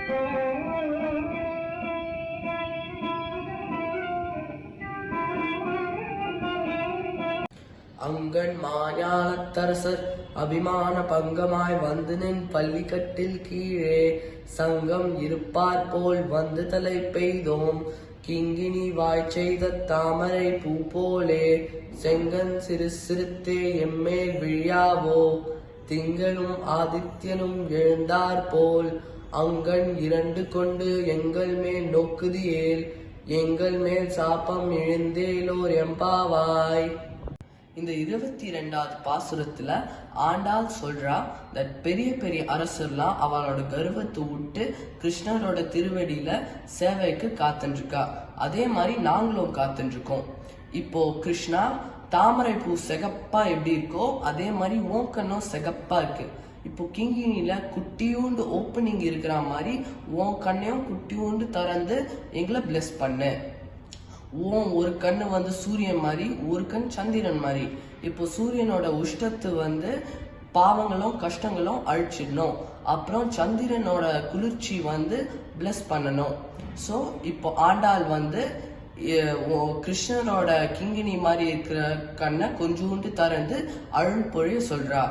அங்கண் மாஞாலத்தரசர் அபிமான பங்கமாய் வந்து நின் பள்ளிக்கட்டில் கீழே சங்கம் இருப்பார் போல் வந்து தலை பெய்தோம். கிங்கினி வாய் செய்த தாமரை பூ போலே செங்கன் சிறு சிறுத்தே எம்மேல் விழியாவோ. திங்களும் ஆதித்யனும் எழுந்தார் போல் அங்கண் இரண்டு கொண்டு எங்கள் மேல் நோக்குதியேல். எங்கள் மேல் சாப்பம் எழுந்தேலோர் எம்பாவாய். இந்த 22வது பாசுரத்துல ஆண்டாள் சொல்றா தட் பெரிய பெரிய அரசர்லாம் அவளோட கர்வத்தை விட்டு கிருஷ்ணரோட திருவடியில சேவைக்கு காத்துருக்கா. அதே மாதிரி நாங்களும் காத்துருக்கோம். இப்போ கிருஷ்ணா, தாமரை பூ சிகப்பா எப்படி இருக்கோ அதே மாதிரி ஓங்கண்ணும் சிகப்பா இருக்கு. இப்போ கிங்கினில குட்டியூண்டு ஓப்பனிங் இருக்கிற மாதிரி உன் கண்ணையும் குட்டியூண்டு திறந்து எங்களை பிளஸ் பண்ணு. ஒரு கண்ணு வந்து சூரியன் மாதிரி, ஒரு கண் சந்திரன் மாதிரி. இப்போ சூரியனோட உஷ்டத்து வந்து பாவங்களும் கஷ்டங்களும் அழிச்சிடணும். அப்புறம் சந்திரனோட குளிர்ச்சி வந்து பிளஸ் பண்ணணும். ஸோ இப்போ ஆண்டாள் வந்து கிருஷ்ணனோட கிங்கினி மாதிரி இருக்கிற கண்ணை கொஞ்சோண்டு திறந்து அருள் பொழிய சொல்றா.